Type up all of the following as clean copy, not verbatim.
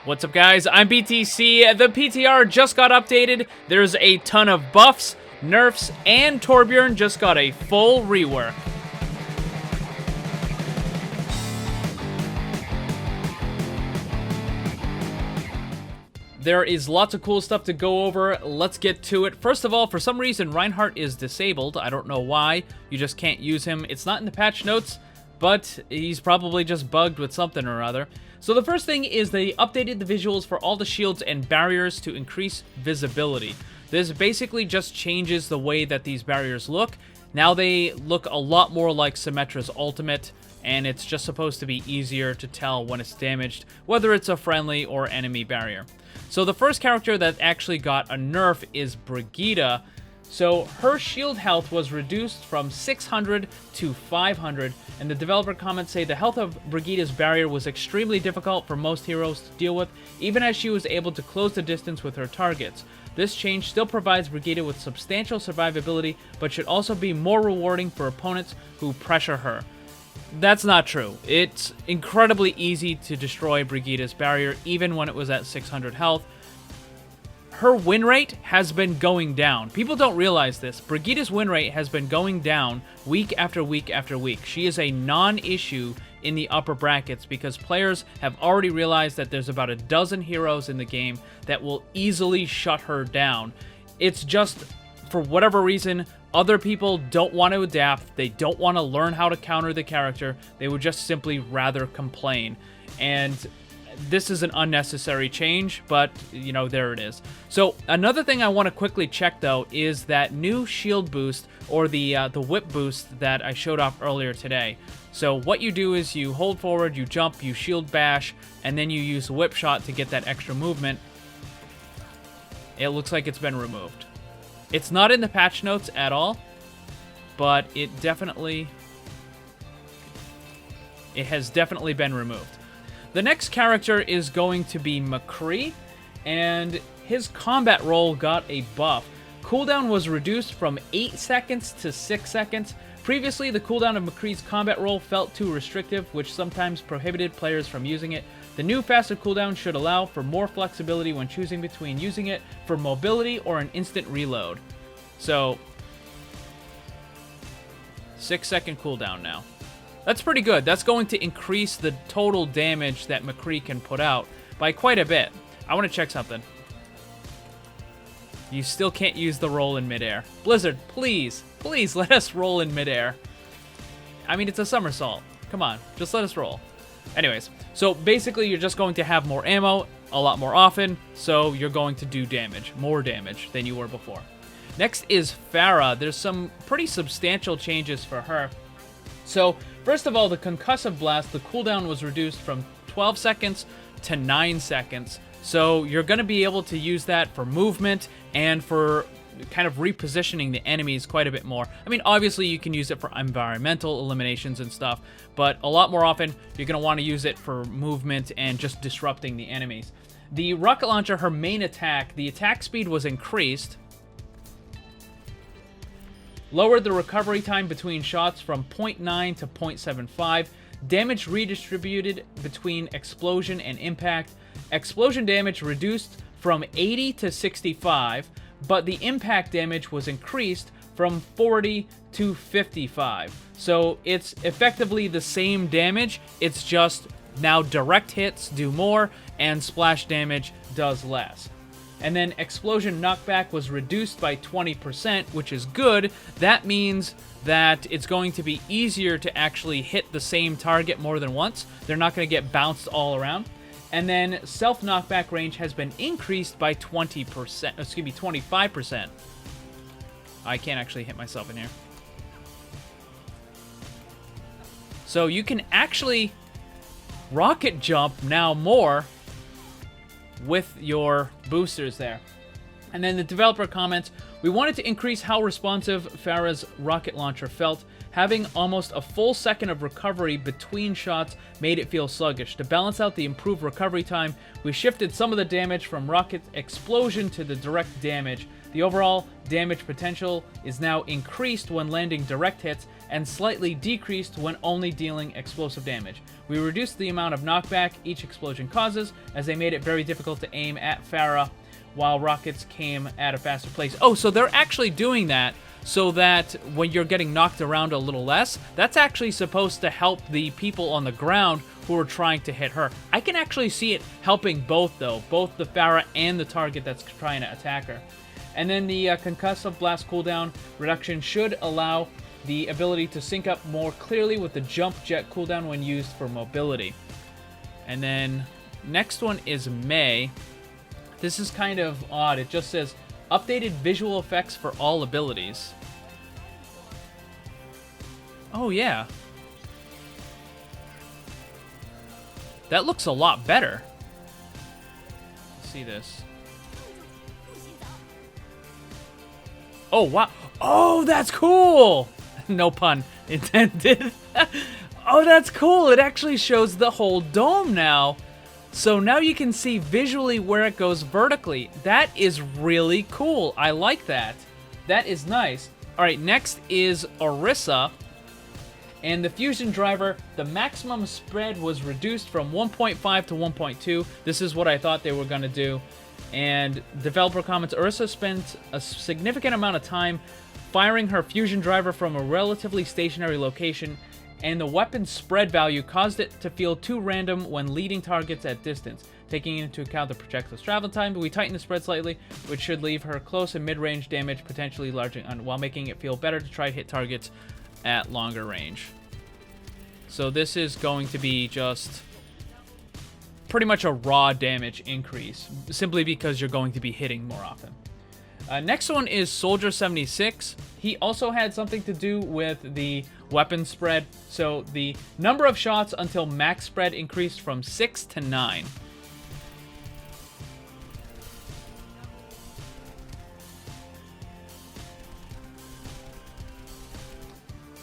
What's up, guys? I'm BTC. The PTR just got updated. There's a ton of buffs, nerfs, and Torbjorn just got a full rework. There is lots of cool stuff to go over. Let's get to it. First of all, for some reason, Reinhardt is disabled. I don't know why. You just can't use him. It's not in the patch notes, but he's probably just bugged with something or other. So the first thing is they updated the visuals for all the shields and barriers to increase visibility. This basically just changes the way that these barriers look. Now they look a lot more like Symmetra's ultimate, and it's just supposed to be easier to tell when it's damaged, whether it's a friendly or enemy barrier. So the first character that actually got a nerf is Brigitte. So her shield health was reduced from 600 to 500, and the developer comments say the health of Brigitte's barrier was extremely difficult for most heroes to deal with, even as she was able to close the distance with her targets. This change still provides Brigitte with substantial survivability, but should also be more rewarding for opponents who pressure her. That's not true. It's incredibly easy to destroy Brigitte's barrier, even when it was at 600 health. Her win rate has been going down. People don't realize this. Brigitte's win rate has been going down week after week after week. She is a non-issue in the upper brackets because players have already realized that there's about a dozen heroes in the game that will easily shut her down. It's just, for whatever reason, other people don't want to adapt. They don't want to learn how to counter the character. They would just simply rather complain. And this is an unnecessary change, but, you know, there it is. So another thing I want to quickly check, though, is that new shield boost, or the whip boost that I showed off earlier today. So what you do is you hold forward, you jump, you shield bash, and then you use whip shot to get that extra movement. It looks like it's been removed. It's not in the patch notes at all, but it has definitely been removed. The next character is going to be McCree, and his combat role got a buff. Cooldown was reduced from 8 seconds to 6 seconds. Previously, the cooldown of McCree's combat role felt too restrictive, which sometimes prohibited players from using it. The new faster cooldown should allow for more flexibility when choosing between using it for mobility or an instant reload. So, 6-second cooldown now. That's pretty good. That's going to increase the total damage that McCree can put out by quite a bit. I want to check something. You still can't use the roll in midair. Blizzard, please, please let us roll in midair. I mean, it's a somersault. Come on, just let us roll. Anyways, so basically you're just going to have more ammo a lot more often, so you're going to do damage, more damage than you were before. Next is Farah. There's some pretty substantial changes for her. So, first of all, the concussive blast, the cooldown was reduced from 12 seconds to 9 seconds. So you're going to be able to use that for movement and for kind of repositioning the enemies quite a bit more. I mean, obviously you can use it for environmental eliminations and stuff, but a lot more often you're going to want to use it for movement and just disrupting the enemies. The rocket launcher, her main attack, the attack speed was increased. Lowered the recovery time between shots from 0.9 to 0.75. Damage redistributed between explosion and impact. Explosion damage reduced from 80 to 65, but the impact damage was increased from 40 to 55. So it's effectively the same damage, it's just now direct hits do more and splash damage does less. And then explosion knockback was reduced by 20%, which is good. That means that it's going to be easier to actually hit the same target more than once. They're not going to get bounced all around. And then self knockback range has been increased by 25%. I can't actually hit myself in here. So you can actually rocket jump now more with your boosters there. And then the developer comments, we wanted to increase how responsive Farah's rocket launcher felt. Having almost a full second of recovery between shots made it feel sluggish. To balance out the improved recovery time, we shifted some of the damage from rocket explosion to the direct damage. The overall damage potential is now increased when landing direct hits and slightly decreased when only dealing explosive damage. We reduced the amount of knockback each explosion causes, as they made it very difficult to aim at Farah while rockets came at a faster pace. Oh, so they're actually doing that so that when you're getting knocked around a little less, that's actually supposed to help the people on the ground who are trying to hit her. I can actually see it helping both, though, both the Farah and the target that's trying to attack her. And then the concussive blast cooldown reduction should allow the ability to sync up more clearly with the jump jet cooldown when used for mobility. And then next one is Mei. This is kind of odd. It just says updated visual effects for all abilities. Oh yeah. That looks a lot better. Let's see this. Oh wow. Oh, that's cool. No pun intended. Oh, that's cool. It actually shows the whole dome now. So now you can see visually where it goes vertically. That is really cool. I like that. That is nice. All right, next is Orisa. And the fusion driver, the maximum spread was reduced from 1.5 to 1.2. This is what I thought they were going to do. And developer comments, Orisa spent a significant amount of time firing her fusion driver from a relatively stationary location, and the weapon's spread value caused it to feel too random when leading targets at distance. Taking into account the projectile's travel time, we tightened the spread slightly, which should leave her close and mid-range damage potentially larger, while making it feel better to try to hit targets at longer range. So this is going to be just pretty much a raw damage increase, simply because you're going to be hitting more often. Next one is Soldier 76. He also had something to do with the weapon spread. So the number of shots until max spread increased from 6 to 9.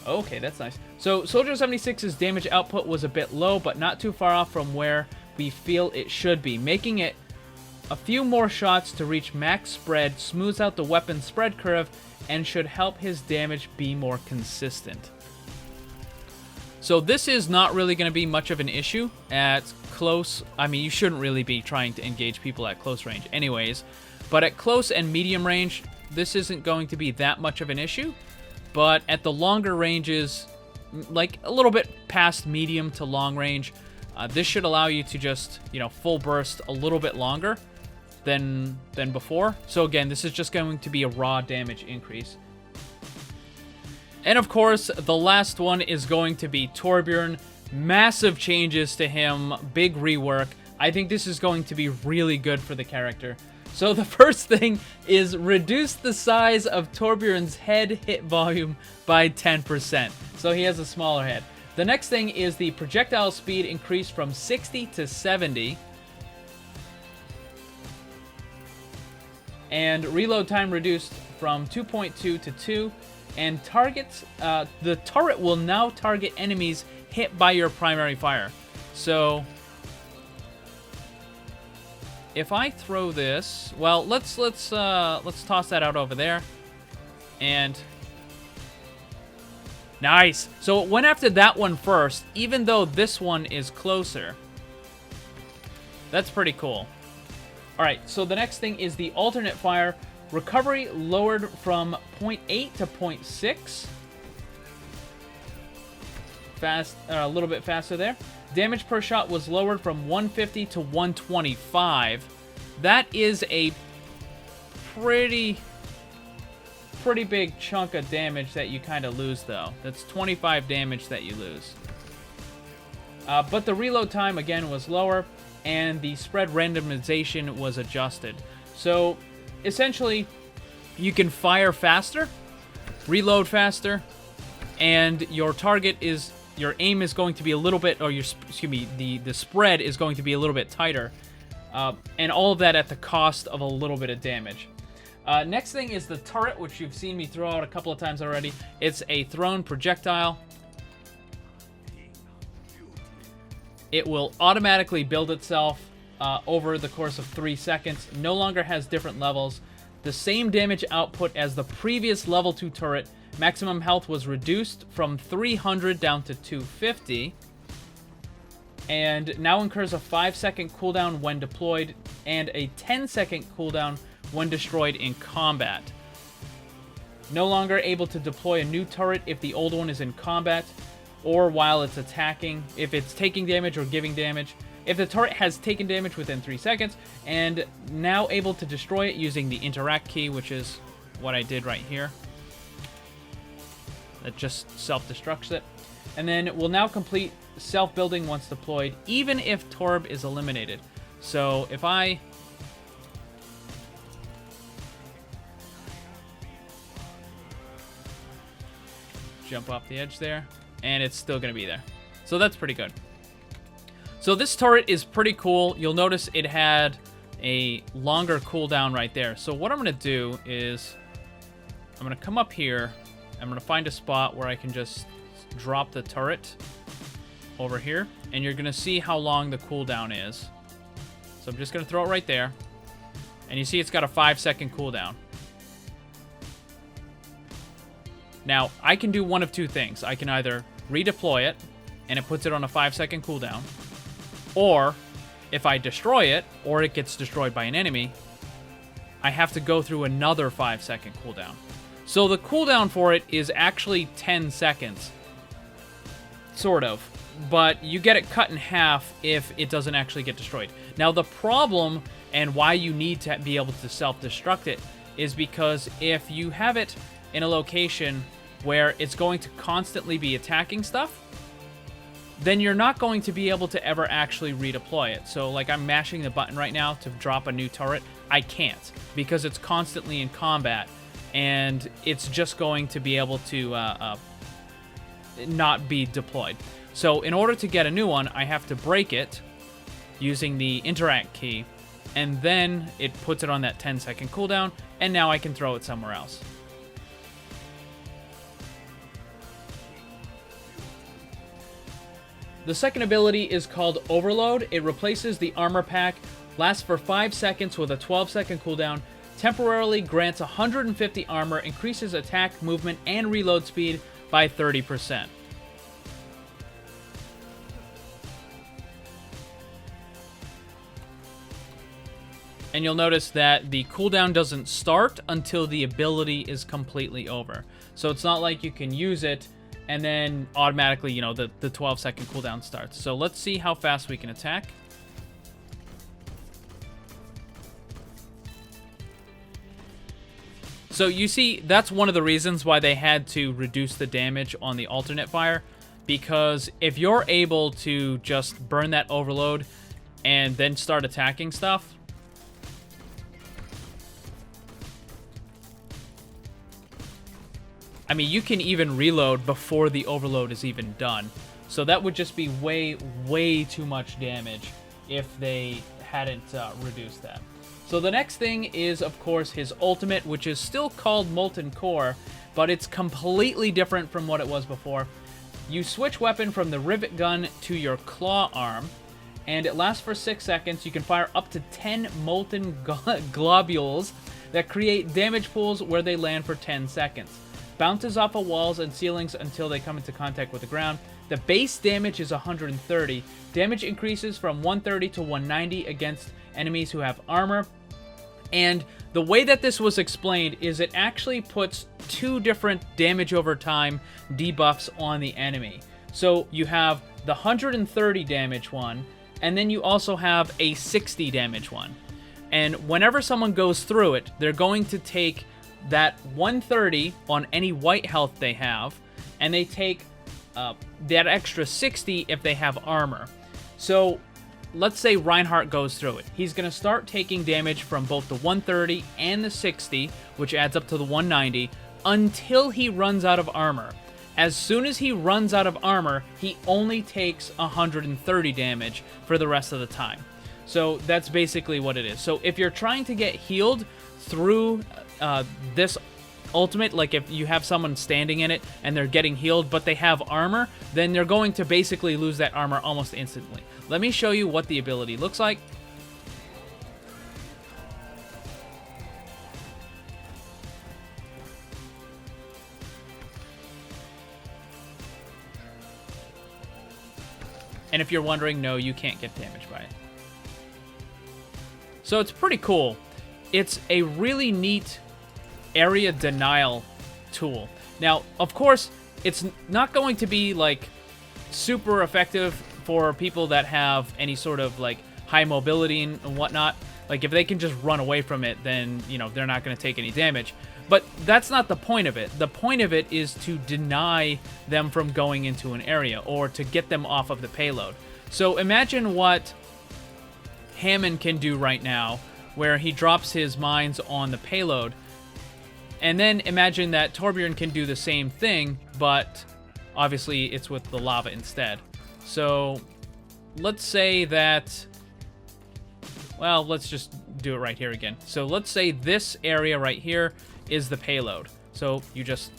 Okay, that's nice. So Soldier 76's damage output was a bit low, but not too far off from where we feel it should be, making it a few more shots to reach max spread, smooths out the weapon spread curve, and should help his damage be more consistent. So this is not really going to be much of an issue at close. I mean, you shouldn't really be trying to engage people at close range anyways, but at close and medium range, this isn't going to be that much of an issue. But at the longer ranges, like a little bit past medium to long range, this should allow you to just, full burst a little bit longer than before. So again, this is just going to be a raw damage increase. And of course, the last one is going to be Torbjorn. Massive changes to him, big rework. I think this is going to be really good for the character. So the first thing is reduce the size of Torbjorn's head hit volume by 10%. So he has a smaller head. The next thing is the projectile speed increased from 60 to 70. And reload time reduced from 2.2 to 2. And targets, the turret will now target enemies hit by your primary fire. So if I throw this, well, let's toss that out over there. And nice. So it went after that one first, even though this one is closer. That's pretty cool. All right, so the next thing is the alternate fire. Recovery lowered from 0.8 to 0.6. Fast, a little bit faster there. Damage per shot was lowered from 150 to 125. That is a pretty big chunk of damage that you kind of lose, though. That's 25 damage that you lose. But the reload time, again, was lower, and the spread randomization was adjusted. So, essentially, you can fire faster, reload faster, and your target is... your aim is going to be a little bit, or your, excuse me, the spread is going to be a little bit tighter. And all of that at the cost of a little bit of damage. Next thing is the turret, which you've seen me throw out a couple of times already. It's a thrown projectile. It will automatically build itself over the course of 3 seconds. No longer has different levels. the same damage output as the previous level 2 turret. Maximum health was reduced from 300 down to 250. And now incurs a 5-second cooldown when deployed and a 10-second cooldown when destroyed in combat. No longer able to deploy a new turret if the old one is in combat or while it's attacking, if it's taking damage or giving damage. If the turret has taken damage within 3 seconds, and now able to destroy it using the interact key, which is what I did right here. That just self-destructs it. And then will now complete self-building once deployed, even if Torb is eliminated. So if I jump off the edge there, and it's still going to be there. So that's pretty good. So this turret is pretty cool. You'll notice it had a longer cooldown right there. So what I'm going to do is I'm going to come up here. I'm going to find a spot where I can just drop the turret over here, and you're going to see how long the cooldown is. So I'm just going to throw it right there, and you see it's got a 5-second cooldown. Now, I can do one of two things. I can either redeploy it, and it puts it on a 5-second cooldown, or if I destroy it, or it gets destroyed by an enemy, I have to go through another 5-second cooldown. So the cooldown for it is actually 10 seconds. Sort of. But you get it cut in half if it doesn't actually get destroyed. Now the problem, and why you need to be able to self-destruct it, is because if you have it in a location where it's going to constantly be attacking stuff, then you're not going to be able to ever actually redeploy it. So like I'm mashing the button right now to drop a new turret. I can't, because it's constantly in combat, and it's just going to be able to not be deployed. So in order to get a new one, I have to break it using the interact key, and then it puts it on that 10-second cooldown, and now I can throw it somewhere else. The second ability is called Overload. It replaces the armor pack, lasts for 5 seconds with a 12-second cooldown, temporarily grants 150 armor, increases attack, movement, and reload speed by 30%. And you'll notice that the cooldown doesn't start until the ability is completely over. So it's not like you can use it and then automatically, you know, the 12-second cooldown starts. So let's see how fast we can attack. So you see, that's one of the reasons why they had to reduce the damage on the alternate fire, because if you're able to just burn that overload and then start attacking stuff, I mean, you can even reload before the overload is even done. So that would just be way, way too much damage if they hadn't reduced that. So the next thing is, of course, his ultimate, which is still called Molten Core, but it's completely different from what it was before. You switch weapon from the rivet gun to your claw arm, and it lasts for 6 seconds. You can fire up to 10 molten globules that create damage pools where they land for 10 seconds. Bounces off of walls and ceilings until they come into contact with the ground. The base damage is 130. Damage increases from 130 to 190 against enemies who have armor. And the way that this was explained is it actually puts 2 different damage over time debuffs on the enemy. So you have the 130 damage one, and then you also have a 60 damage one. And whenever someone goes through it, they're going to take that 130 on any white health they have, and they take that extra 60 if they have armor. So let's say Reinhardt goes through it. He's going to start taking damage from both the 130 and the 60, which adds up to the 190, until he runs out of armor. As soon as he runs out of armor, he only takes 130 damage for the rest of the time. So that's basically what it is. So if you're trying to get healed through this ultimate, like if you have someone standing in it and they're getting healed but they have armor, then they're going to basically lose that armor almost instantly. Let me show you what the ability looks like. And if you're wondering, no, you can't get damaged by it. So it's pretty cool. It's a really neat area denial tool. Now, of course, it's not going to be like super effective for people that have any sort of like high mobility and whatnot. Like if they can just run away from it, then, you know, they're not going to take any damage. But that's not the point of it. The point of it is to deny them from going into an area or to get them off of the payload. So imagine what Hammond can do right now, where he drops his mines on the payload. And then imagine that Torbjorn can do the same thing, but obviously it's with the lava instead. So let's say that, well, let's just do it right here again. So let's say this area right here is the payload. So you just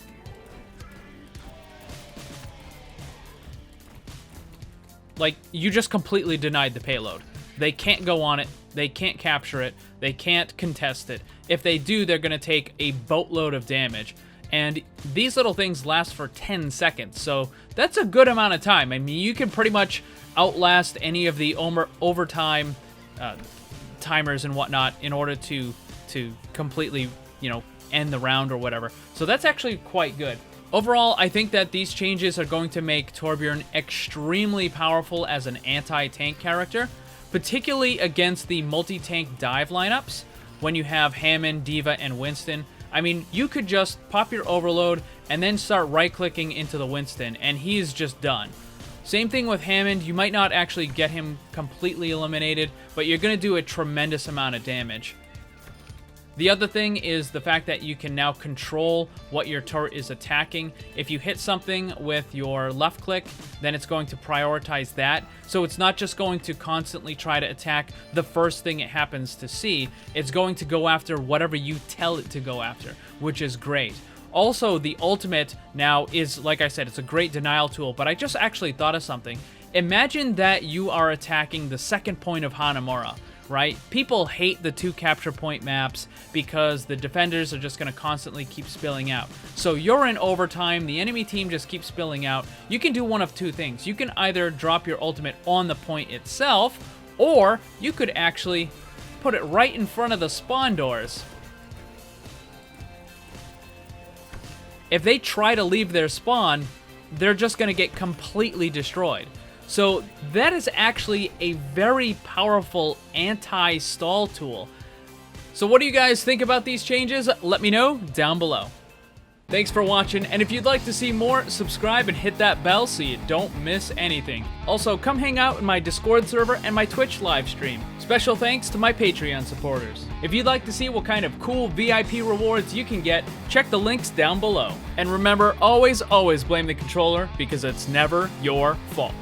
completely denied the payload. They can't go on it. They can't capture it. They can't contest it. If they do, they're going to take a boatload of damage. And these little things last for 10 seconds. So that's a good amount of time. I mean, you can pretty much outlast any of the overtime timers and whatnot in order to completely, you know, end the round or whatever. So that's actually quite good. Overall, I think that these changes are going to make Torbjorn extremely powerful as an anti-tank character, particularly against the multi-tank dive lineups when you have Hammond, D.Va, and Winston. I mean, you could just pop your overload and then start right-clicking into the Winston, and he's just done. Same thing with Hammond. You might not actually get him completely eliminated, but you're going to do a tremendous amount of damage. The other thing is the fact that you can now control what your turret is attacking. If you hit something with your left click, then it's going to prioritize that. So it's not just going to constantly try to attack the first thing it happens to see. It's going to go after whatever you tell it to go after, which is great. Also, the ultimate now is, like I said, it's a great denial tool, but I just actually thought of something. Imagine that you are attacking the second point of Hanamura. Right? People hate the 2 capture point maps because the defenders are just going to constantly keep spilling out. So you're in overtime, the enemy team just keeps spilling out. You can do one of two things. You can either drop your ultimate on the point itself, or you could actually put it right in front of the spawn doors. If they try to leave their spawn, they're just going to get completely destroyed. So that is actually a very powerful anti-stall tool. So what do you guys think about these changes? Let me know down below. Thanks for watching, and if you'd like to see more, subscribe and hit that bell so you don't miss anything. Also, come hang out in my Discord server and my Twitch live stream. Special thanks to my Patreon supporters. If you'd like to see what kind of cool VIP rewards you can get, check the links down below. And remember, always blame the controller, because it's never your fault.